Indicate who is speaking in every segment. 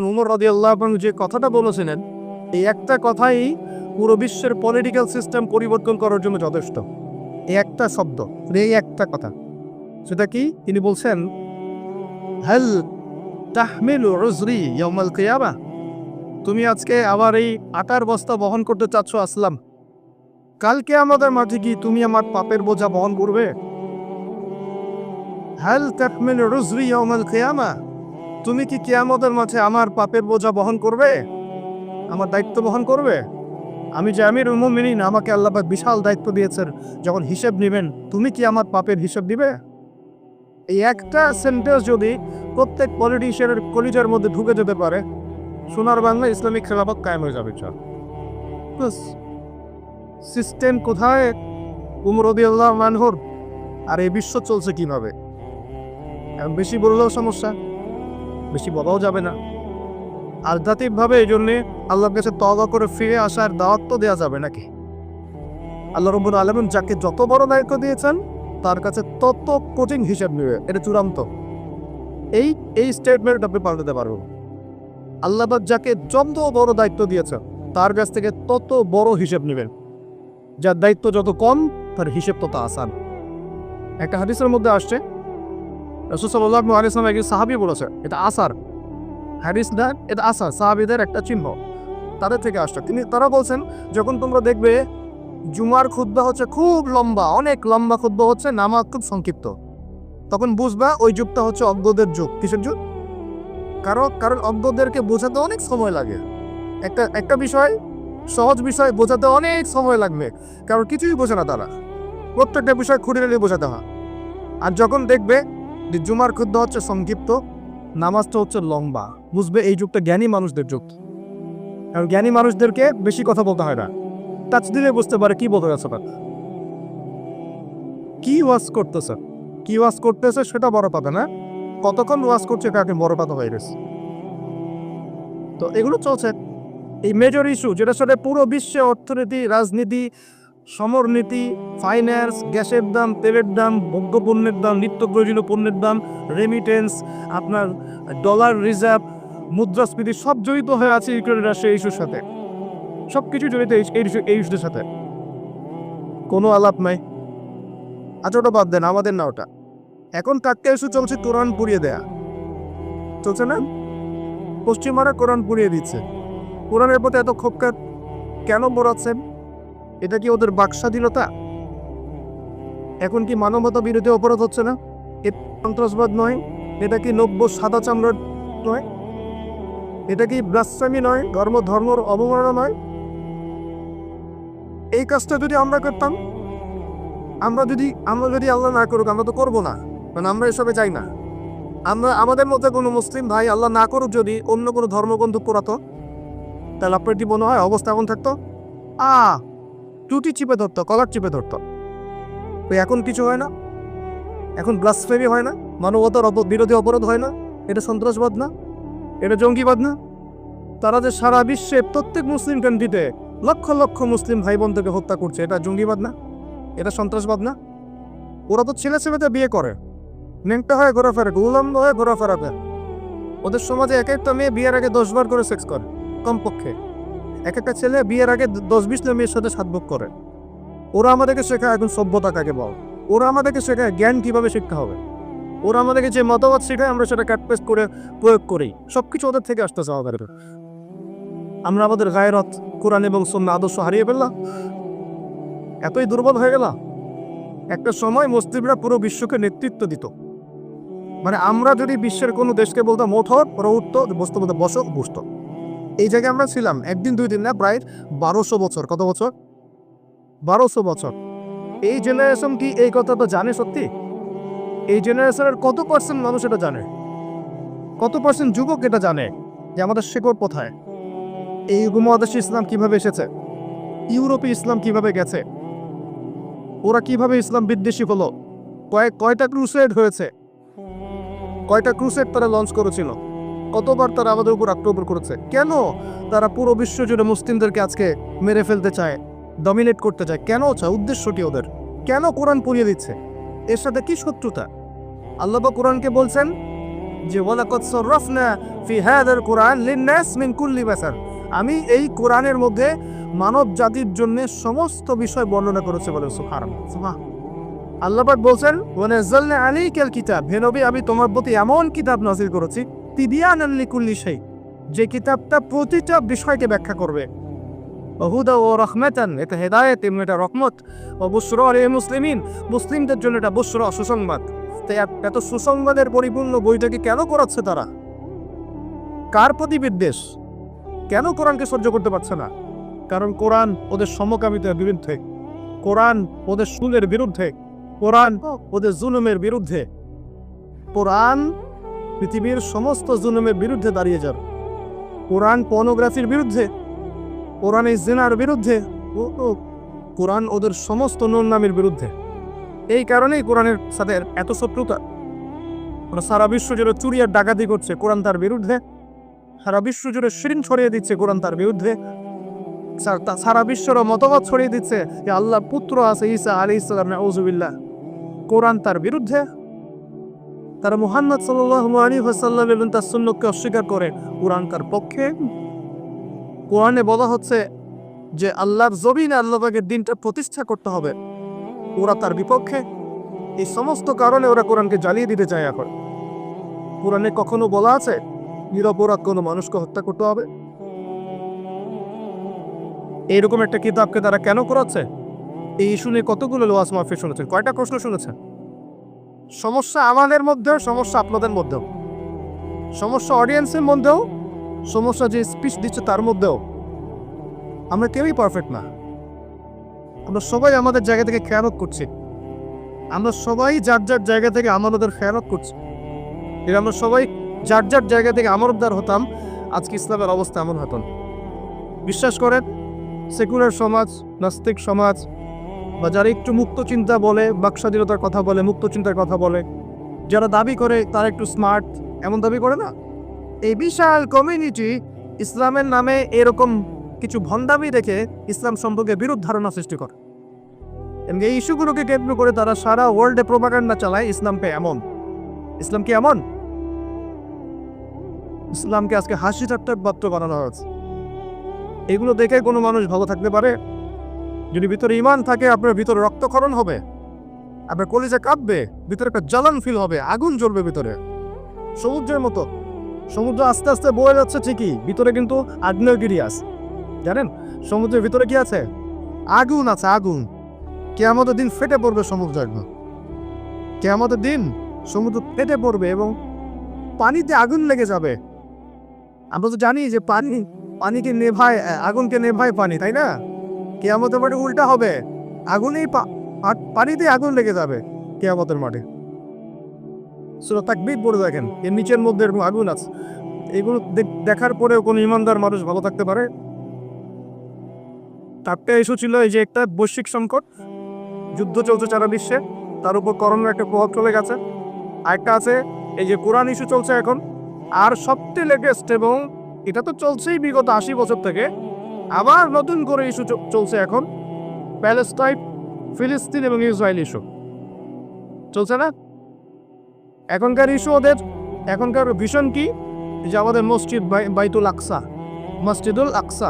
Speaker 1: উমর রাদিয়াল্লাহু আনহু যে কথাটা বলেছিলেন, এই একটা কথাই পুরো বিশ্বের পলিটিক্যাল সিস্টেম পরিবর্তন করার জন্য যথেষ্ট। এই একটা শব্দ, এই একটা কথা। সেটা কি? তিনি বলছেন, হাল তাহমিলু উযরি ইয়াউমাল কিয়ামাহ। তুমি আজকে আবার এই আটার বস্তা বহন করতে চাচ্ছ আসলাম, কালকে আমাদের মাঠে কি তুমি আমার পাপের বোঝা বহন করবে? হাল তাহমিলু উযরি ইয়াউমাল কিয়ামাহ, তুমি কি কিয়ামতের মাঠে আমার পাপের বোঝা বহন করবে, আমার দায়িত্ব বহন করবে? আমি যে আমিরুল মুমিনিন, আমাকে আল্লাহ পাক বিশাল দায়িত্ব দিয়েছেন, যখন হিসেব নেবেন তুমি কি আমার পাপের হিসেব দিবে? এই একটা সেন্টেন্স যদি প্রত্যেক পলিটিশিয়ানের কলিজার মধ্যে ঢুকে যেতে পারে, সোনার বাংলা ইসলামিক খেলাফত কায়েম হয়ে যাবে। সিস্টেম কোথায়? উমর রাদিয়াল্লাহু আনহুর। আর এই বিশ্ব চলছে কিভাবে? বেশি বললেও সমস্যা, বেশি বলাও যাবে না। আধ্যাত্মিকভাবে এই জন্যে আল্লাহর কাছে তওবা করে ফিরে আসার দাওয়াত তো দেওয়া যাবে নাকি? আল্লাহ রাব্বুল আলামিন যাকে যত বড় দায়িত্ব দিয়েছেন তার কাছে তত কঠিন হিসাব নেবে, এটা চূড়ান্ত। এই স্টেটমেন্ট আপনি পাল্টাতে পারবেন। আল্লাহ পাক যাকে যত বড় দায়িত্ব দিয়েছেন তার কাছ থেকে তত বড় হিসাব নেবেন। যার দায়িত্ব যত কম তার হিসেব তত আসান। একটা হাদিসের মধ্যে আসছে, রাসূল সাল্লাল্লাহু আলাইহি ওয়াসাল্লাম একজন সাহাবী বলেছে, এটা আসার হাদিস না, এটা আসার সাহাবীদের একটা চিহ্ন, তাদের থেকে আসছে। তারা বলছেন, যখন তোমরা দেখবে জুমার খুতবা হচ্ছে খুব লম্বা, অনেক লম্বা খুতবা হচ্ছে, নামাজ খুব সংক্ষিপ্ত, তখন বুঝবা ওই যুগটা হচ্ছে অজ্ঞদের যুগ। কিসের যুগ? কারণ অজ্ঞদেরকে বোঝাতে অনেক সময় লাগে। একটা বিষয়, সহজ বিষয় বোঝাতে অনেক সময় লাগবে, কারণ কিছুই বোঝে না তারা, প্রত্যেকটা বিষয় খুঁটিনাটি বোঝাতে হয়। আর যখন দেখবে যে জুমার খুতবা হচ্ছে সংক্ষিপ্ত, নামাজটা হচ্ছে লম্বা, বুঝবে এই যুগটা জ্ঞানী মানুষদের যুগ। কারণ জ্ঞানী মানুষদেরকে বেশি কথা বলতে হয় না, টাচ দিলে বুঝতে পারে কি বলতে গেছে, কি ওয়াজ করতেছে, কি ওয়াজ করতেছে সেটা বড় কথা না, কতক্ষণ ওয়াজ করছে এটা একটা বড় কথা হয়ে গেছে। তো এগুলো চলছে, এই মেজর ইস্যু যেটার সাথে পুরো বিশ্বে অর্থনীতি, রাজনীতি, সমরনীতি, ফাইন্যান্স, গ্যাসের দাম, তেলের দাম, ভোগ্যপণ্যের দাম, নিত্য প্রয়োজনীয় পণ্যের দাম, রেমিটেন্স, আপনার ডলার রিজার্ভ, মুদ্রাস্ফীতি, সব জড়িত হয়ে আছে ইউক্রেন রাশিয়া ইস্যুর সাথে। সব কিছু জড়িত এই ইস্যুর সাথে, কোনো আলাপ নাই। আচ্ছা ওটা বাদ দেন, আমাদের না ওটা। এখন টাটকা ইস্যু চলছে কোরআন পুড়িয়ে দেয়া, চলছে না? পশ্চিমারা কোরআন পুড়িয়ে দিচ্ছে। কোরআনের প্রতি এত ক্ষোভকা কেন বোড়াচ্ছেন? এটা কি ওদের বাকস্বাধীনতা? এখন কি মানবতা বিরোধী অপরাধ হচ্ছে না? এটা সন্ত্রাসবাদ নয়? এটা কি নব্য সাদা চামড়ার নয়? এটা কি ব্লাসফেমি নয়? ধর্মর অবমাননা নয়? এই কাজটা যদি আমরা করতাম, আমরা যদি আল্লাহ না করুক, আমরা তো করবো না, কারণ আমরা এসবে চাই না। আমাদের মধ্যে কোনো মুসলিম ভাই আল্লাহ না করুক যদি অন্য কোনো ধর্মগ্রন্থ পড়াতো, তাহলে আপনার কি মনে হয় অবস্থা এমন থাকতো? টুটি চিপে ধরতো, কলার চিপে ধরতো। তো এখন কিছু হয় না, এখন ব্লাসফেমি হয় না, মানবতার বিরোধী অপরাধ হয় না, এটা সন্ত্রাসবাদ না, এটা জঙ্গিবাদ না? তারা যে সারা বিশ্বে প্রত্যেক মুসলিম কান্ট্রিতে লক্ষ লক্ষ মুসলিম ভাই বোনদেরকে হত্যা করছে, এটা জঙ্গিবাদ না? এটা সন্ত্রাসবাদ না? ওরা তো ছেলেতে বিয়ে করে, নেংটা হয়ে ঘোরাফেরা, উলম্ব হয়ে ঘোরাফেরা করে। ওদের সমাজে এক একটা মেয়ে বিয়ের আগে 10 বার করে সেক্স করে কমপক্ষে। এক একটা ছেলে বিয়ের আগে 10-20 মেয়ের সাথে সাতভোগ করে। ওরা আমাদেরকে শেখায় এখন সভ্যতা কাকে বল, ওরা আমাদেরকে শেখায় জ্ঞান কিভাবে শিখতে হবে, ওরা আমাদেরকে যে মতবাদ শেখায় আমরা সেটা কাটপেস্ট করে প্রয়োগ করি। সবকিছু ওদের থেকে আসতেছে আমাদের। আমরা আমাদের গায়রত, কোরআন এবং সুন্নাহ আদর্শ হারিয়ে ফেললাম, এতই দুর্বল হয়ে গেল। একটা সময় মুসলিমরা পুরো বিশ্বকে নেতৃত্ব দিত, মানে আমরা যদি বিশ্বের কোনো দেশকে বলতাম ওঠো, ওরা উঠতো, বসতো, বলতো বসো, বসতো। এই জায়গায় আমরা ছিলাম একদিন দুই দিন না, প্রায় 1200 বছর। কত বছর? 1200 বছর। এই জেনারেশন কি এই কথাটা জানে সত্যি? এই জেনারেশনের কত পার্সেন্ট মানুষ এটা জানে? কত পার্সেন্ট যুবক এটা জানে যে আমাদের শেকড় কোথায়? এই উপমহাদেশে ইসলাম কিভাবে এসেছে, ইউরোপে ইসলাম কিভাবে গেছে, ওরা কিভাবে ইসলাম বিদ্বেষী হলো, কয়টা ক্রুসেড হয়েছে, কয়টা ক্রুসেড তারা লঞ্চ করেছিল, কতবার তারা আমাদের উপর আক্রমণ করেছে। কেন তারা পুরো বিশ্ব জুড়ে মুসলিমদেরকে আজকে মেরে ফেলতে চায়, ডমিনেট করতে চায়? কেন চায়? উদ্দেশ্যটি ওদের। কেন কোরআন পুড়িয়ে দিচ্ছে? এর সাথে কি শত্রুতা? আল্লাহ কোরআনকে বলছেন, যে ওয়ালাকাদ সাররাফনা ফি হাযাল কুরআন লিন-নাস মিন কুল্লি মাসাল, আমি এই কোরআনের মধ্যে মানব জাতির জন্য সমস্ত বিষয় বর্ণনা করেছে বলে সুবহানাল্লাহ। আল্লাহ পাক বলছেন ওয়া নাযালনা আলাইকাল কিতাব, হে নবী আমি তোমার প্রতি এমন কিতাব নাযিল করেছি তিবিয়ানান লিকুল্লি শাই, যে কিতাবটা প্রতিটা বিষয়কে ব্যাখ্যা করবে। হুদা ও রাহমাতান, এটা হেদায়েত এবং এটা রহমত। ও বুশরা লিল মুসলিমিন, মুসলিমদের জন্য এটা বুশরা সুসংবাদ। তাই এত সুসংবাদের পরিপূর্ণ বইটাকে কেন করাচ্ছে তারা? কার প্রতি বিদ্বেষ? কেন কোরআনকে সহ্য করতে পারছে না? কারণ কোরআন ওদের সমকামিতার বিরুদ্ধে, কোরআন ওদের সুদের বিরুদ্ধে, কোরআন ওদের জুলুমের বিরুদ্ধে। কোরআন পৃথিবীর সমস্ত জুলুমের বিরুদ্ধে দাঁড়িয়ে যাবে। কোরআন পর্নোগ্রাফির বিরুদ্ধে, কোরআন এই জিনার বিরুদ্ধে, কোরআন ওদের সমস্ত নোংরামির বিরুদ্ধে। এই কারণেই কোরআনের সাথে এত শত্রুতা। সারা বিশ্ব জুড়ে চুরি আর ডাকাতি করছে, কোরআন তার বিরুদ্ধে। সারা বিশ্ব জুড়ে শিরিন ছড়িয়ে দিচ্ছে, কোরআন তার বিরুদ্ধে। সারা বিশ্বের মতবাদ ছড়িয়ে দিচ্ছে যে আল্লাহ পুত্র আছে ঈসা আলাইহিস সালাম, নাউযুবিল্লাহ, কোরআন তার বিরুদ্ধে। তারা মুহাম্মদ সাল্লাল্লাহু আলাইহি ওয়াসাল্লাম এবং তার সুন্নাতকে অস্বীকার করে, কোরআন তার পক্ষে। কোরআনে বলা হচ্ছে যে আল্লাহর জমিনে আল্লাহ পাকের দিনটা প্রতিষ্ঠা করতে হবে, ওরা তার বিপক্ষে। এই সমস্ত কারণে ওরা কোরআনকে জ্বালিয়ে দিতে চায়। এখন কোরআনে কখনো বলা আছে নিরপরাধ কোনো মানুষকে হত্যা করতে হবে? এইরকম একটা কিতাবকে তারা কেন করাচ্ছে? এই ইস্যু নিয়ে কতগুলো ওয়াজ মাহফিল শুনেছেন, কয়টা প্রশ্ন শুনেছেন? সমস্যা আমাদের মধ্যেও, সমস্যা আপনাদের মধ্যেও, সমস্যা অডিয়েন্সের মধ্যেও, সমস্যা যে স্পিচ দিচ্ছে তার মধ্যেও। আমরা কেউই পারফেক্ট না। আমরা সবাই আমাদের জায়গা থেকে খেয়ানত করছি। আমরা সবাই যার যার জায়গা থেকে আমাদের খেয়ানত করছি। এর আমরা সবাই যার যার জায়গা থেকে আমানতদার হতাম, আজকে ইসলামের অবস্থা এমন হতো না। বিশ্বাস করেন, সেকুলার সমাজ, নাস্তিক সমাজ, বা যারা একটু মুক্ত চিন্তা বলে, বাকস্বাধীনতার কথা বলে, মুক্ত চিন্তার কথা বলে, যারা দাবি করে তারা একটু স্মার্ট, এমন দাবি করে না, এই বিশাল কমিউনিটি ইসলামের নামে এরকম কিছু ভণ্ডামি রেখে ইসলাম সম্পর্কে বিরূপ ধারণা সৃষ্টি করে। এবং এই ইস্যুগুলোকে কেন্দ্র করে তারা সারা ওয়ার্ল্ডে প্রোপাগান্ডা চালায় ইসলামকে এমন। ইসলাম কি এমন? ইসলামকে আজকে হাসি ঠাট্টার পাত্র বানানো হয়েছে। এগুলো দেখে কোনো মানুষ ভালো থাকতে পারে? যদি ভিতরে ইমান থাকে, আপনার ভিতরে রক্তক্ষরণ হবে, আপনার কলিজা কাঁপবে, ভিতরে একটা জ্বালান ফিল হবে, আগুন জ্বলবে ভিতরে, সমুদ্রের মতো। সমুদ্র আস্তে আস্তে বয়ে যাচ্ছে ঠিকই, ভিতরে কিন্তু আগ্নেয়গিরি আছে। জানেন সমুদ্রের ভিতরে কি আছে? আগুন আছে, আগুন। কিয়ামতের দিন ফেটে পড়বে সমুদ্র, একদম কিয়ামতের দিন সমুদ্র ফেটে পড়বে এবং পানিতে আগুন লেগে যাবে। আমরা তো জানি যে পানিকে নেভায়, আগুনকে নেভায় পানি, তাই না? কিয়ামতের মাঠে উল্টা হবে, আগুনেই পানিতে আগুন লেগে যাবে কিয়ামতের মাঠে। সূরা তাকবীর পড়ে দেখেন, এর নিচের মধ্যে এরকম আগুন আছে। এগুলো দেখার পরেও কোনো ইমানদার মানুষ ভালো থাকতে পারে? তারটা ইস্যু ছিল এই যে একটা বৈশ্বিক সংকট, যুদ্ধ চলছে সারা বিশ্বে, তার উপর করোনার একটা প্রভাব চলে গেছে। আরেকটা আছে এই যে কোরআন ইস্যু চলছে এখন। আর সবচেয়ে লেটেস্ট, এবং এটা তো চলছেই বিগত 80 বছর থেকে, আবার নতুন করে ইস্যু চলছে এখন, প্যালেস্টাইন, ফিলিস্তিন এবং ইসরায়েল ইস্যু চলছে না? এখনকার ইস্যু ওদের, এখনকার ভিশন কি? যে আমাদের মসজিদ বাইতুল আকসা, মসজিদুল আকসা,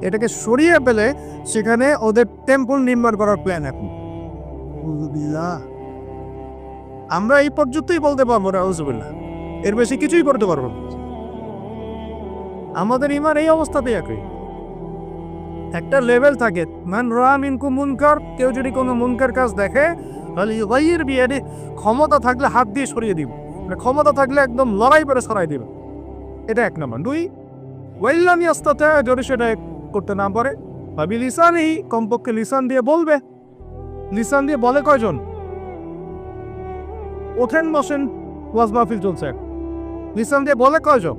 Speaker 1: এটাকে সরিয়ে ফেলে সেখানে ওদের টেম্পল নির্মাণ করার প্ল্যান এখন। আমরা এই পর্যন্তই বলতে পারবো না, আউযুবিল্লাহ, এর বেশি কিছুই করতে পারবো না। আমাদের ইমান এই অবস্থাতেই একই। একটা লেভেল থাকে, মান রাআ মিনকুম মুনকার, কেউ যদি কোনো মুনকার কাজ দেখে, ফালইয়ুগাইয়ির বিয়াদিহি, ক্ষমতা থাকলে হাত দিয়ে সরিয়ে দিব, মানে ক্ষমতা থাকলে একদম লড়াই করে সরাই দিবে। এটা এক নম্বর। 2, ওয়াইল্লাম ইয়াস্তাতি, যদি সেটা করতে না পারে, বিলিসানিহি, কমপক্ষে লিসান দিয়ে বলবে। লিসান দিয়ে বলে কয়জন? ওঠেন বসেন, ওয়াজ মাহফিল চলছে, লিসান দিয়ে বলে কয়জন?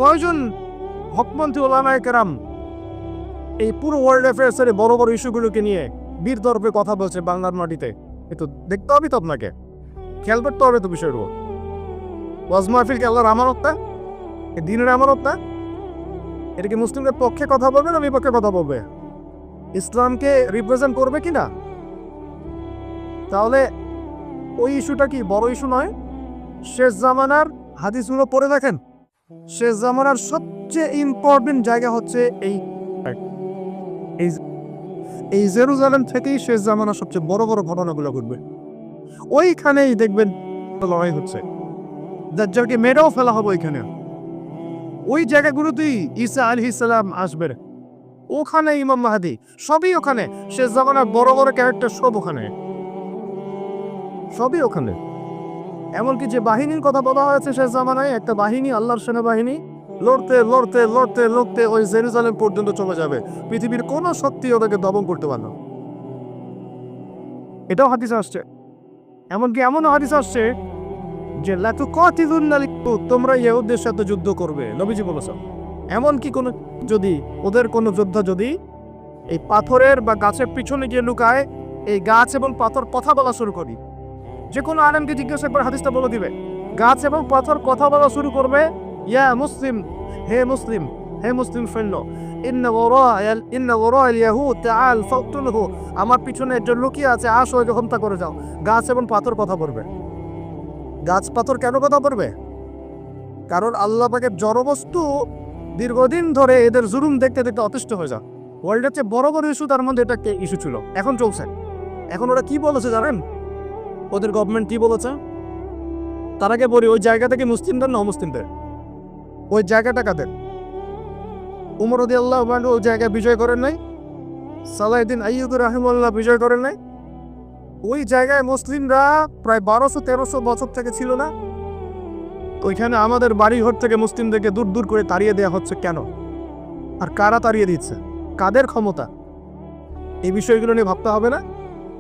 Speaker 1: কয়জন হকমন্ত্রী ওলামায়ে কেরাম এই পুরো ওয়ার্ল্ড অ্যাফেয়ার্সের বড় বড় ইস্যুগুলোকে নিয়ে বীর দর্পে কথা বলছে বাংলার মাটিতে? একটু দেখতে হবে তো, আপনাকে খেয়াল করতে হবে তো বিষয়গুলো। ওয়াজ মাহফিল কি আল্লাহর আমানত না? এ দিনের আমানত না? এটা কি মুসলিমদের পক্ষে কথা বলবে না বিপক্ষে কথা বলবে? ইসলামকে রিপ্রেজেন্ট করবে কি না? তাহলে ওই ইস্যুটা কি বড় ইস্যু নয়? শেষ জামানার হাদিসগুলো পড়ে দেখেন, শেষ জামানার সবচেয়ে ইম্পর্টেন্ট জায়গা হচ্ছে এই এই জেরুজালেম থেকেই শেষ জামানার সবচেয়ে বড় বড় ঘটনাগুলো ঘটবে। ওইখানেই দেখবেন লড়াই হচ্ছে, দাজ্জালকে মেরেও ফেলা হবে ওইখানে। ওই জায়গাগুলোতেই ঈসা আলাইহিস সালাম আসবে, ওখানে ইমাম মাহদী, সবই ওখানে। শেষ জামানার বড় বড় ক্যারেক্টার সব ওখানে, সবই ওখানে। এমনকি যে বাহিনীর কথা বলা হয়েছে শেষ জামানায়, একটা বাহিনী, আল্লাহর সেনাবাহিনী লড়তে লড়তে লড়তে লড়তে ওই জেরুজালেম পর্যন্ত চলে যাবে, পৃথিবীর কোনো শক্তি ওদেরকে দমন করতে পারবে না। এটাও হাদিস আসছে। এমনকি এমনও হাদিস আসছে যে তোমরা ইহুদদের সাথে যুদ্ধ করবে, নবীজি বলেছেন। এমনকি কোনো যদি ওদের কোনো যোদ্ধা যদি এই পাথরের বা গাছের পিছনে গিয়ে লুকায়, এই গাছ এবং পাথর কথা বলা শুরু করি, যে কোনো আলেমকে জিজ্ঞাসা করে হাদিসটা বলে দিবে, গাছ এবং পাথর কথা বলা শুরু করবে, ইয়া মুসলিম, হে মুসলিম, হে মুসলিম সৈন্য, ইন্না ওরা'আল ইয়াহুদ তাআল ফাকতুলহু, আমার পিছনে একজন লুকিয়ে আছে, আসো ওকে হত্যা করে যাও। গাছ এবং পাথর কথা বলবে। গাছ পাথর কেন কথা বলবে? কারণ আল্লাহ পাকের জড়বস্তু দীর্ঘদিন ধরে এদের জুলুম দেখতে দেখতে অতিষ্ঠ হয়ে যায়। ওয়ার্ল্ডের চেয়ে বড় বড় ইস্যু, তার মধ্যে এটা একটা ইস্যু ছিল, এখন চলছে। এখন ওরা কি বলেছে জানেন? ওদের গভর্নমেন্ট কি বলেছে? তার আগে বলি, ওই জায়গা থেকে মুসলিমদের না অমুসলিমদের? ওই জায়গাটা কাদের? উমর রাদিয়াল্লাহু আনহু ওই জায়গায় বিজয় করেন নাই? সালাহউদ্দিন আইয়ুবী রাহিমাহুল্লাহ বিজয় করেন নাই? ওই জায়গায় মুসলিমরা প্রায় 1200-1300 বছর থেকে ছিল না? ওইখানে আমাদের বাড়িঘর থেকে মুসলিমদেরকে দূর দূর করে তাড়িয়ে দেওয়া হচ্ছে কেন? আর কারা তাড়িয়ে দিচ্ছে? কাদের ক্ষমতা? এই বিষয়গুলো নিয়ে ভাবতে হবে না?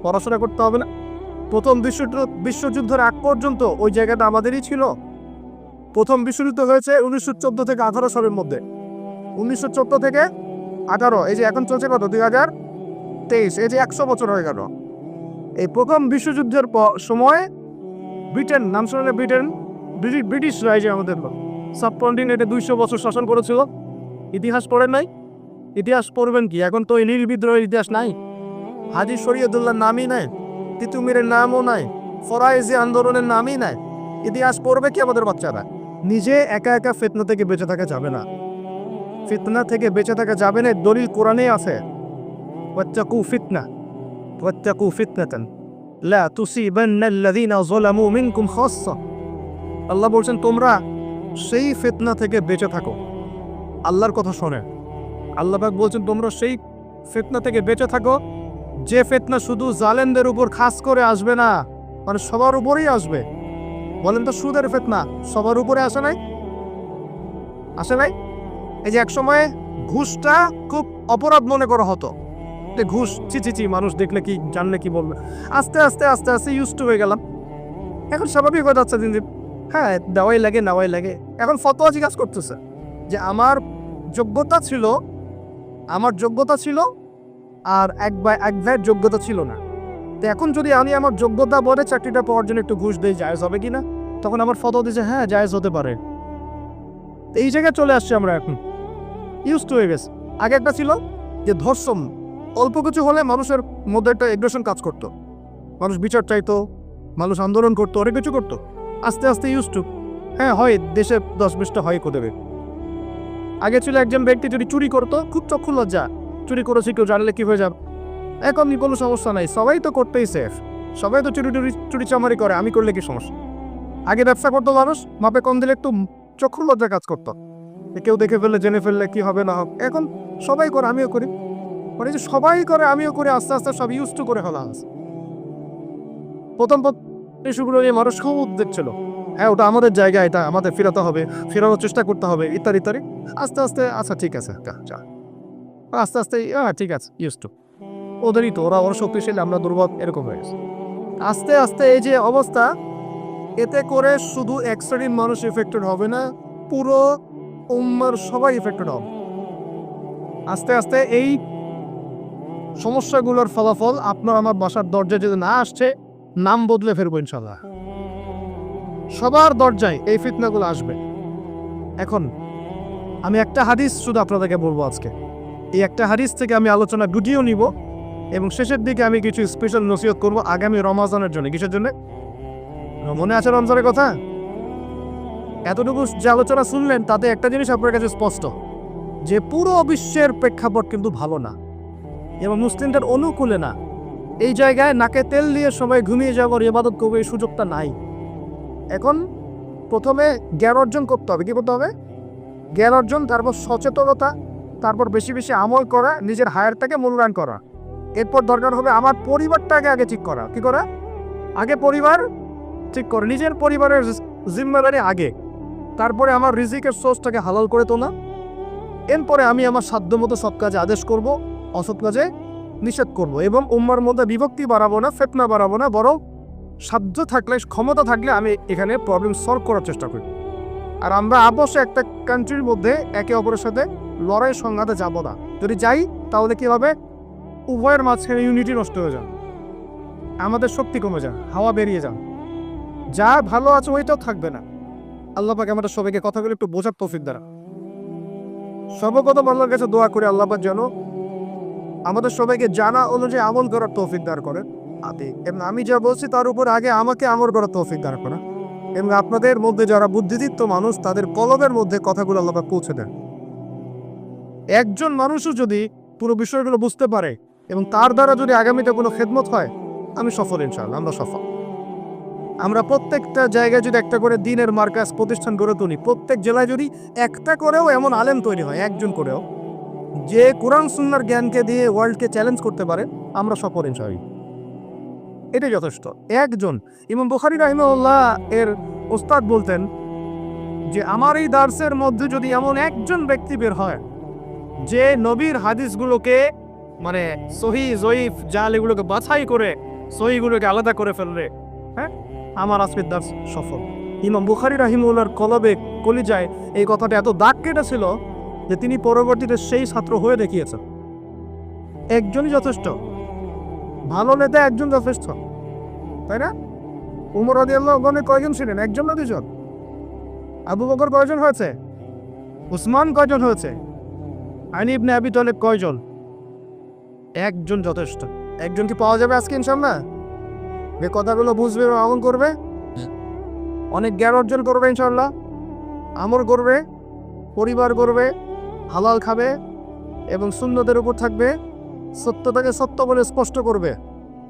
Speaker 1: পড়াশোনা করতে হবে না? প্রথম বিশ্বযুদ্ধের আগ পর্যন্ত ওই জায়গাটা আমাদেরই ছিল। প্রথম বিশ্বযুদ্ধ হয়েছে 1914 থেকে 18 সালের মধ্যে। 1914 থেকে 18, এই যে এখন চলছে কত, 2023, এই যে 100 বছর হয়ে গেল। এই প্রথম বিশ্বযুদ্ধের সময় ব্রিটেন, নাম শুনলে ব্রিটেন, ব্রিটিশরা এই যে আমাদের সাবকন্টিনেন্টে 200 বছর শাসন করেছিল। ইতিহাস পড়েন নাই? ইতিহাস পড়বেন কি? এখন তো এই নীল বিদ্রোহের ইতিহাস নাই, হাজী শরীয়তুল্লাহর নামই নাই, তিতুমিরের নামও নাই, ফরায়েজি আন্দোলনের নামই নাই। ইতিহাস পড়বে কি আমাদের বাচ্চারা? নিজে একা একা ফিতনা থেকে বেঁচে থাকা যাবে না। ফিতনা থেকে বেঁচে থাকা যাবে না, দলিল কোরআনে আছে, ওয়াত্তাকু ফিতনা, ওয়াত্তাকু ফিতনাতান লা তুসিবান্নাল্লাযীনা যালামু মিনকুম খাসসা। আল্লাহ বলছেন তোমরা সেই ফিতনা থেকে বেঁচে থাকো। আল্লাহর কথা শোনে। আল্লাহ পাক বলছেন তোমরা সেই ফিতনা থেকে বেঁচে থাকো, যে ফিতনা শুধু জালেমদের উপর খাস করে আসবে না, মানে সবার উপরেই আসবে। বলেন তো, সুদের ফিতনা সবার উপরে আসে নাই? আসে নাই? এই যে এক সময় ঘুষটা খুব অপরাধ মনে করা হতো, ঘুষ চিচি মানুষ দেখলে কি জানলে কি বলবে। আস্তে আস্তে আস্তে আস্তে ইউজ টু হয়ে গেলাম, এখন স্বাভাবিক হয়ে যাচ্ছে দিন দিন। হ্যাঁ, দেওয়াই লাগে, নেওয়াই লাগে। এখন ফতোয়া জিজ্ঞাসা করতেছে যে আমার যোগ্যতা ছিল আর এক ভাইয়ের যোগ্যতা ছিল না, তো এখন যদি আমি আমার যোগ্যতা বলে চাকরিটা পাওয়ার জন্য একটু ঘুষ দিই, জায়েজ হবে কিনা? তখন আমার ফতোয়া দিচ্ছে হ্যাঁ জায়েজ হতে পারে। এই জায়গায় চলে আসছে আমরা, এখন ইউজ টু হয়ে গেছে। আগে একটা ছিল যে ধর্ষণ, অল্প কিছু হলে মানুষের মধ্যে একটা এগ্রেশন কাজ করতো, মানুষ বিচার চাইতো, মানুষ আন্দোলন করতো, অনেক কিছু করতো। আস্তে আস্তে ইউজ টু, হ্যাঁ হয়, দেশে 10-20টা হয় করে। আগে ছিল একজন ব্যক্তি যদি চুরি করতো, খুব চক্ষু লজ্জা, চুরি করেছে কেউ জানলে কি হয়ে যাবে। এখন কোনো সমস্যা নাই, সবাই তো করতেই সেফ, সবাই তো চুরি চামারি করে, আমি করলে কি সমস্যা? আগে ব্যবসা করতো মানুষ, মাপে কম দিলে একটু চক্ষু লজ্জা কাজ করতো, কেউ দেখে ফেললে, জেনে ফেললে কি হবে না হবে। এখন সবাই করে, আমিও করি, মানে যে সবাই করে আমিও করি, আস্তে আস্তে সব ইউজ টু করে ফেলা আছে। প্রথম ইস্যুগুলো নিয়ে মানুষ খুব উদ্বেগ ছিল, হ্যাঁ ওটা আমাদের জায়গা, এটা আমাদের ফেরাতে হবে, ফেরানোর চেষ্টা করতে হবে, ইত্যাদি ইত্যাদি। আস্তে আস্তে আচ্ছা ঠিক আছে, আস্তে আস্তে ঠিক আছে, ইউজ টু। ওদেরই তো, ওরা শক্তিশালী, আমরা দুর্বল, এরকম হয়ে গেছে। আস্তে আস্তে এই যে অবস্থা, এতে করে শুধু এক শ্রেণীর মানুষ এফেক্টেড হবে না, পুরো উম্মার সবাই এফেক্টেড হবে। আস্তে আস্তে এই সমস্যাগুলোর ফলাফল আপনার আমার বাসার দরজায় যদি না আসছে, নাম বদলে ফেরবো ইনশাল্লাহ। সবার দরজায় এই ফিতনাগুলো আসবে। এখন আমি একটা হাদিস শুধু আপনাদেরকে বলবো আজকে, এই একটা হাদিস থেকে আমি আলোচনা গুটিয়েও নিব এবং শেষের দিকে আমি কিছু স্পেশাল নসিহত করবো আগামী রমজানের জন্য। কিসের জন্য? মনে আছে রমজানের কথা? এতটুকু যে আলোচনা শুনলেন তাতে একটা জিনিস আপনার কাছে স্পষ্ট, যে পুরো বিশ্বের প্রেক্ষাপট কিন্তু ভালো না এবং মুসলিমদের অনুকূলে না। এই জায়গায় নাকে তেল দিয়ে সবাই ঘুমিয়ে যাওয়ার ইবাদত করবে এই সুযোগটা নাই। এখন প্রথমে জ্ঞান অর্জন করতে হবে। কি করতে হবে? জ্ঞান অর্জন, তারপর সচেতনতা, তারপর বেশি বেশি আমল করা, নিজের হায়ারটাকে মূল্যায়ন করা। এরপর দরকার হবে আমার পরিবারটাকে আগে ঠিক করা। কি করা? আগে পরিবার ঠিক করে, নিজের পরিবারের জিম্মেদারি আগে, তারপরে আমার রিজিকের সোর্সটাকে হালাল করে তোলা। এরপরে আমি আমার সাধ্যমতো সৎ কাজে আদেশ করব, অসৎ কাজে নিষেধ করব, এবং উম্মার মধ্যে বিভক্তি বাড়াবো না, ফিতনা বাড়াবো না, বরং সাধ্য থাকলে, ক্ষমতা থাকলে আমি এখানে প্রবলেম সলভ করার চেষ্টা করি। আর আমরা অবশ্যই একটা কান্ট্রির মধ্যে একে অপরের সাথে লড়াই সংঘাতে যাব না। যদি যাই তাহলে কি হবে? উভয়ের মাঝখানে ইউনিটি নষ্ট হয়ে যান, আমাদের শক্তি কমে যান, হাওয়া বেরিয়ে যান, যা ভালো আছে ওইটাও থাকবে না। আল্লাহ পাক আমাদের সবাইকে কথাগুলো একটু বোঝার তৌফিক দ্বারা। সর্বপ্রথম আল্লাহর কাছে দোয়া করে আল্লাহ পাক যেন আমাদের সবাইকে জানা অনুযায়ী আমল করার তৌফিক দান করেন। এবং আমি যা বলছি তার উপর আগে আমাকে আমল করার তৌফিক দান করেন, এবং আপনাদের মধ্যে যারা বুদ্ধিদীপ্ত মানুষ তাদের কলবের মধ্যে কথাগুলো আল্লাহ পাক পৌঁছে দেন। একজন মানুষও যদি পুরো বিষয়গুলো বুঝতে পারে এবং তার দ্বারা যদি আগামীতে কোনো খেদমত হয়, আমি সফল, ইনশাআল্লাহ আমরা সফল। আমরা প্রত্যেকটা জায়গায় যদি একটা করে দিনের মার্কাজ প্রতিষ্ঠান গড়ে তুলি, প্রত্যেক জেলায় যদি একটা করেও এমন আলেম তৈরি হয়, একজন করেও, যে কোরআন সুন্নাহর জ্ঞানকে দিয়ে ওয়ার্ল্ডকে চ্যালেঞ্জ করতে পারে, আমরা সফল ইনশাআল্লাহ। এটাই যথেষ্ট। একজন। ইমাম বুখারী রাহিমাহুল্লাহ এর ওস্তাদ বলতেন যে আমার এই দার্সের মধ্যে যদি এমন একজন ব্যক্তি বের হয় যে নবীর হাদিসগুলোকে মানে সহি জয়ীফ জাল এগুলোকে বাছাই করে সহিগুলোকে আলাদা করে ফেললে, হ্যাঁ, আমার আজকের দার্স সফল। ইমাম বুখারী রাহিমাহুল্লাহর কলবে কলিজায় এই কথাটা এত দাগ কেটেছিল যে তিনি পরবর্তীতে সেই ছাত্র হয়ে দেখিয়েছেন। একজনই যথেষ্ট। ভালো নেতা একজন যথেষ্ট, তাই না? উমর রাদিয়াল্লাহু আনহু কয়জন ছিলেন? একজন না দুজন? আবু বকর কয়জন হয়েছে? উসমান কয়জন হয়েছে? আলী ইবনে আবি তালেব কয়জন? একজন যথেষ্ট। একজন কি পাওয়া যাবে আজকে ইনশাআল্লাহ? যে কথাগুলো বুঝবে এবং আমল করবে, অনেক জ্ঞান অর্জন করবে ইনশাআল্লাহ, আমল করবে, পরিবার করবে, হালাল খাবে এবং সুন্নতের উপর থাকবে, সত্যটাকে সত্য বলে স্পষ্ট করবে,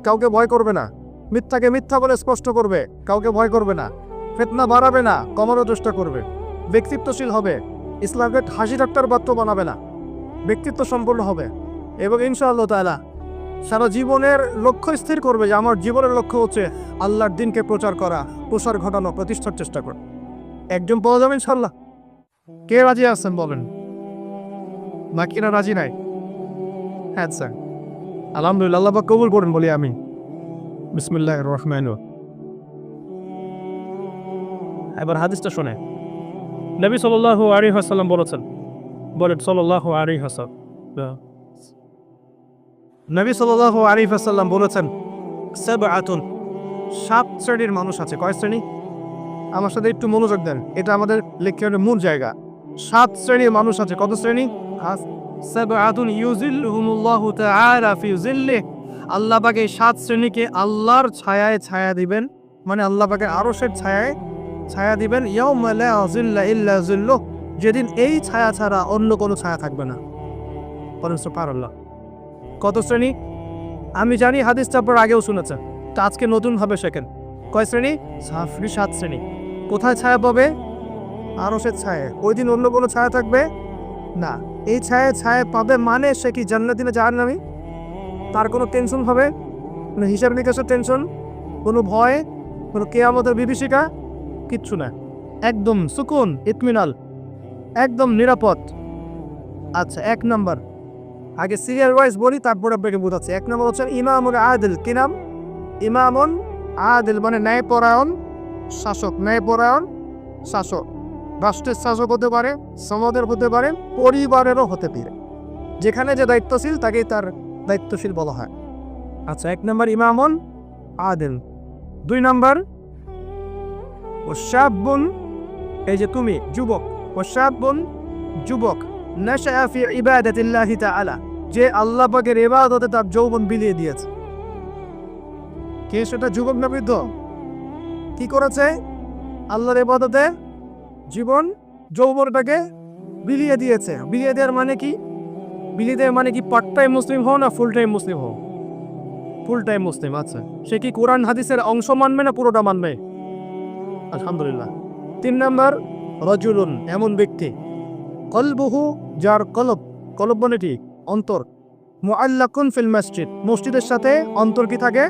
Speaker 1: কাউকে ভয় করবে না, মিথ্যাকে মিথ্যা বলে স্পষ্ট করবে, কাউকে ভয় করবে না, ফিতনা বাড়াবে না, কমানোর চেষ্টা করবে, ব্যক্তিত্বশীল হবে, ইসলামকে হাসি ঠাট্টার পাত্র বানাবে না, ব্যক্তিত্ব সম্পন্ন হবে, এবং ইনশাআল্লাহ তাআলা সারা জীবনের লক্ষ্য স্থির করবে যে আমার জীবনের লক্ষ্য হচ্ছে আল্লাহর দ্বীনকে প্রচার করা, প্রসার ঘটানো, প্রতিষ্ঠার চেষ্টা করা। একজন পাওয়া যাবে ইনশাআল্লাহ। কে রাজি আছেন বলেন? বাকিরা রাজি নাই? হ্যাঁ স্যার, আলহামদুলিল্লাহ, আল্লাহ পাক কবুল করুন বলি আমি। বিসমিল্লাহির রহমানির রহিম। এবার হাদিসটা শুনে। নবী সাল্লাল্লাহু আলাইহি ওয়াসাল্লাম বলেছেন, বলেন সাল্লাল্লাহু আলাইহি ওয়াসাল্লাম, নবী সাল্লাল্লাহু আলাইহি ওয়াসাল্লাম বলেছেন, সাবআতুন, 7 শ্রেণীর মানুষ আছে। কয় শ্রেণী? আমার সাথে একটু মনোযোগ দেন, এটা আমাদের লেকচারের মূল জায়গা। 7 শ্রেণীর মানুষ আছে। কত শ্রেণী? সাবআতুন ইউজিল্লুহুমুল্লাহু তাআলা ফি জিল্লিহি, আল্লাহ পাক এই 7 শ্রেণীকে আল্লাহর ছায়ায় ছায়া দিবেন, মানে আল্লাহ পাকের আরশের ছায়ায় ছায়া দিবেন, ইয়াউমা লা জিল্লা ইল্লা জিল্লুহ, যেদিন এই ছায়া ছাড়া অন্য কোনো ছায়া থাকবে না। বলেন সুবহানাল্লাহ। কত শ্রেণী? আমি জানি হাদিসটা আপনারা আগেও শুনেছেন, তা আজকে নতুনভাবে শেখেন। কয় শ্রেণী? 7 শ্রেণী। কোথায় ছায়া পাবে? আরশের ছায়া। ওই দিন অন্য কোনো ছায়া থাকবে না। এই ছায়া ছায়া পাবে মানে সে কি জান্নাতি না জাহান্নামী? তার কোনো টেনশন হবে? কোনো হিসাব নিকাশের টেনশন, কোনো ভয়, কোনো কিয়ামতের বিভীষিকা, কিচ্ছু না। একদম সুকুন, ইতমিনাল, একদম নিরাপদ। আচ্ছা, 1 নাম্বার, আগে সিরিয়াল ওয়াইজ বলি তারপর আপনাকে বোঝাচ্ছি। 1 নাম্বার হচ্ছে ইমামুল আদিল। কি নাম? ইমামুন আদিল, মানে ন্যায়পরায়ণ শাসক। ন্যায়পরায়ণ শাসক, রাষ্ট্রের শাসক হতে পারে, সমাজের হতে পারে, পরিবারেরও হতে পারে। যেখানে যে দায়িত্বশীল তাকেই তার দায়িত্বশীল বলা হয়। আচ্ছা, 1 নাম্বার ইমামুন আদিল। 2 নাম্বার ওয়াশাবুন, এই যে তুমি যুবক, ওয়াশাবুন যুবক, নাশআ ফি ইবাদাতিল্লাহি তাআলা, যে আল্লাহ পাকের ইবাদতে তার যৌবন বিলিয়ে দিয়েছে। কে সেটা? যুবক না বৃদ্ধ? কি করেছে? আল্লাহর ইবাদতে জীবন যৌবনটাকে বিলিয়ে দিয়েছে। বিলিয়ে দেওয়ার মানে কি? বিলিয়ে দেওয়ার মানে কি পার্ট টাইম মুসলিম হও না ফুল টাইম মুসলিম হও? ফুল টাইম মুসলিম। আচ্ছা, সে কি কোরআন হাদিসের অংশ মানবে না পুরোটা মানবে? আলহামদুলিল্লাহ। 3 নাম্বার, রাজুলুন, এমন ব্যক্তি কলবুহু, যার কলব, কলব মানে কি? অন্তর, মুআল্লাকুন ফিল মসজিদ, মসজিদের সাথে অন্তর কি থাকে?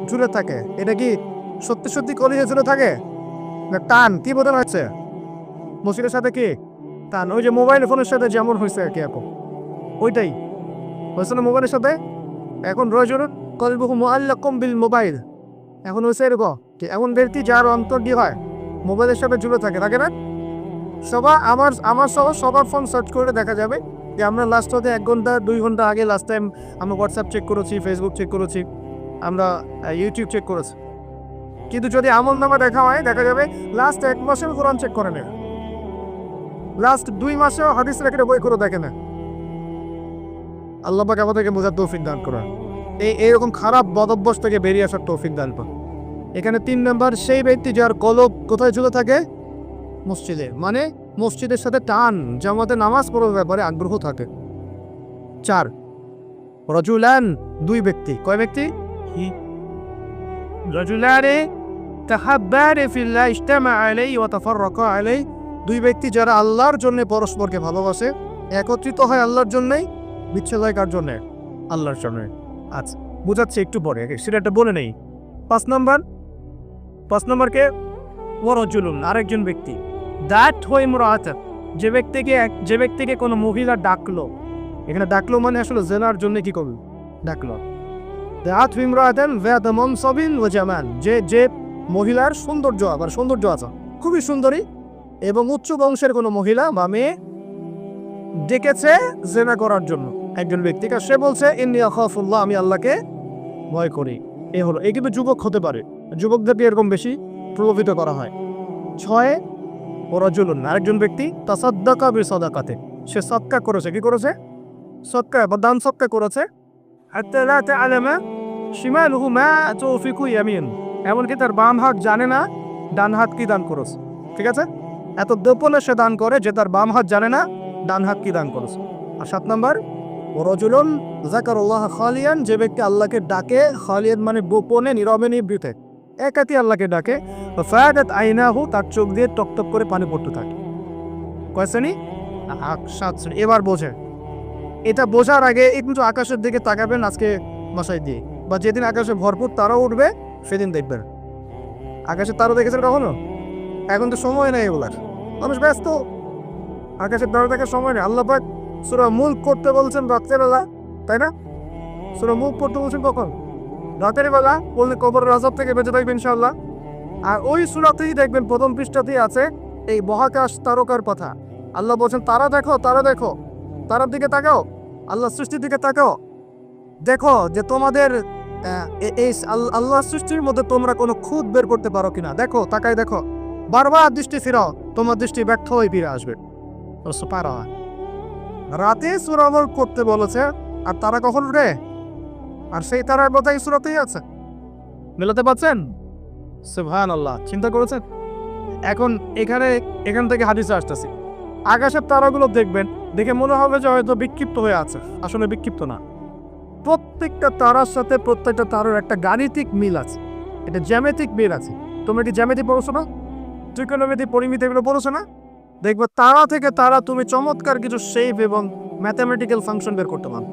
Speaker 1: জুড়ে থাকে। এটা কি সত্যি সত্যি কলিজে জুড়ে থাকে না টান? কি বোঝানো হচ্ছে? মসজিদের সাথে কি টান? ওই যে মোবাইল ফোনের সাথে যেমন হয়েছে আর কি, এখন ওইটাই হয়েছে না মোবাইলের সাথে। এখন রাজুলুন কলবুহু মুআল্লাকুন বিল মোবাইল, এখন হয়েছে এরকম কি এমন ব্যক্তি যার অন্তর কি হয়? মোবাইলের সাথে জুড়ে থাকে, থাকে না? সবার আমার সহ সবার ফোন সার্চ করে দেখা যাবে যে আমরা লাস্ট হতে 1 ঘন্টা 2 ঘন্টা আগে লাস্ট টাইম আমরা হোয়াটসঅ্যাপ চেক করেছি, ফেসবুক চেক করেছি, আমরা ইউটিউব চেক করেছি। কিন্তু যদি আমল নামা দেখা হয়, দেখা যাবে লাস্ট 1 মাসেও কোরআন চেক করে না, লাস্ট 2 মাসেও হাদিস রেখে বই করে দেখে না। আল্লাহ পাক আমাদেরকে বোঝার তৌফিক দান করেন, এইরকম খারাপ বদভ্যাস থেকে বেরিয়ে আসার তৌফিক দান করেন। এখানে 3 নাম্বার, সেই ব্যক্তি যার কলব কোথায় ঝুলে থাকে? মসজিদে, মানে মসজিদের সাথে টান, জামাতে নামাজ পড়ার ব্যাপারে আগ্রহ থাকে। 4 রাজুলান, 2 ব্যক্তি। কয় ব্যক্তি? রাজুলানে তাহাব্বানে ফিল্লাহ ইজতামা আলাইহি ওয়া তাফাররাকা আলাইহি, 2 ব্যক্তি যারা আল্লাহর জন্য পরস্পরকে ভালোবাসে, একত্রিত হয় আল্লাহর জন্যই, বিচ্ছেদ হয় কার জন্য? আল্লাহর জন্য। আচ্ছা, বুঝাচ্ছি একটু পরে, সেটা বলে নেই। 5 নম্বরকে ওয়ারাজুলুন, আরেকজন ব্যক্তি, দ্যাট হয় মুরাআতাত, যে ব্যক্তিকে কোনো মহিলা ডাকলো। এখানে ডাকলো মানে আসলে জেনার জন্য কি করবে? ডাকলো। দ্যাট ইমরাআতান যাত মানসাবিন ওয়া জামাল, যে মহিলার সৌন্দর্য, আবার সৌন্দর্য আছে, খুবই সুন্দরী এবং উচ্চ বংশের কোনো মহিলা বা মেয়ে ডেকেছে জেনা করার জন্য একজন ব্যক্তিকে। সে বলছে ইন্নী আখাফুল্লাহ, আমি আল্লাহকে ভয় করি। এ হলো, এই কিন্তু যুবক হতে পারে, যুবকদেরকে এরকম বেশি প্রলোভিত করা হয়। 6 রাজুলুন, আরেকজন ব্যক্তি তাসাদ্দাকা বিসাদাকাতে, সে সদকা করেছে। কি করেছে? সদকা বা দান সদকা করেছে। হাত্তা লা তা'লামা শিমালুহু মা তুনফিকু ইয়ামিন, এমনকি তার বাম হাত জানে না ডান হাত কি দান করেছে। ঠিক আছে, এত গোপনে সে দান করে যে তার বাম হাত জানে না ডান হাত কি দান করেছে। আর 7 নম্বর, রাজুলুন যাকারাল্লাহ খালিয়ান, যে ব্যক্তি আল্লাহকে ডাকে, খালিয়ান মানে গোপনে, নীরবে, নিভৃতে, একাকী আল্লাহকে ডাকে। ফায়াদাত আইনাহু, তার চোখ দিয়ে টকটক করে পানি পড়তে থাকে। কয় শ্রেণী? 7 শ্রেণী। এবার বোঝে, এটা বোঝার আগে একটু আকাশের দিকে তাকাবেন আজকে বাসায় দিয়ে, বা যেদিন আকাশে ভরপুর তারা উঠবে সেদিন দেখবেন। আকাশে তারা দেখেছেন কখনো? এখন তো সময় নেই এগুলার, মানুষ ব্যস্ত, আকাশের তারা দেখার সময় নেই। আল্লাহ পাক সূরা মুলক করতে বলছেন রাতের বেলা, তাই না? সূরা মুলক পড়তে বলছেন কখন? রাতের বেলা, বললে কবরের আযাব থেকে বেঁচে থাকবে ইনশাআল্লাহ। আর ওই সূরাতেই দেখবেন প্রথম পৃষ্ঠাতেই আছে এই মহাকাশ তারকার কথা। আল্লাহ বলছেন তারা দেখো, তারা দেখো, তারার দিকে তাকাও, আল্লাহ সৃষ্টির দিকে তাকাও, দেখো যে তোমাদের এই আল্লাহ সৃষ্টির মধ্যে তোমরা কোনো খুঁত বের করতে পারো কিনা। দেখো, তাকাই দেখো, বারবার দৃষ্টি ফিরাও, তোমার দৃষ্টি ব্যর্থ হয়ে ফিরে আসবে। রাতে সূরা মুলক করতে বলেছে, আর তারা কখন উঠে? আর সেই তারার কথাই সূরাতেই আছে। মেলাতে পারছেন? সুবহানাল্লাহ, চিন্তা করেছেন? এখন এখান থেকে হাদিসে আসতেছি, আকাশের তারাগুলো দেখবেন, দেখে মনে হবে যে হয়তো বিক্ষিপ্ত হয়ে আছে, আসলে বিক্ষিপ্ত না। প্রত্যেকটা তারার সাথে প্রত্যেকটা তারার একটা গাণিতিক মিল আছে, এটা জ্যামিতিক মিল আছে। তোমরা কি জ্যামিতি পড়ছো না? ত্রিকোণমিতি, পরিমিতি এগুলো পড়ছো না? দেখবে তারা থেকে তারা তুমি চমৎকার কিছু শেপ এবং ম্যাথমেটিক্যাল ফাংশন বের করতে পারো।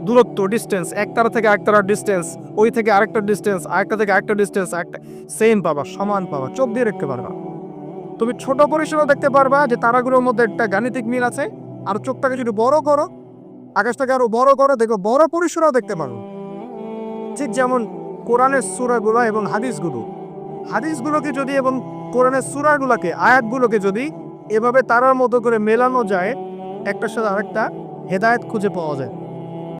Speaker 1: দূরত্ব, ডিস্টেন্স, এক তারা থেকে আরেক তারার ডিস্টেন্স, ওই থেকে আরেকটা ডিস্টেন্স, আরেকটা থেকে আরেকটা ডিস্টেন্স, একটা সেম পাবা, সমান পাবা, চোখ দিয়ে দেখতে পারবা। তুমি ছোট পরিসরও দেখতে পারবা যে তারাগুলোর মধ্যে একটা গাণিতিক মিল আছে। আর চোখটাকে যদি বড় করো, আকাশটাকে আরো বড় করো, দেখো বড় পরিসরও দেখতে পারো। ঠিক যেমন কোরআনের সূরাগুলো এবং হাদিসগুলোকে যদি এবং কোরআনের সূরাগুলোকে, আয়াতগুলোকে যদি এভাবে তারার মতো করে মেলানো যায়, একটার সাথে আরেকটা, হেদায়েত খুঁজে পাওয়া যায়।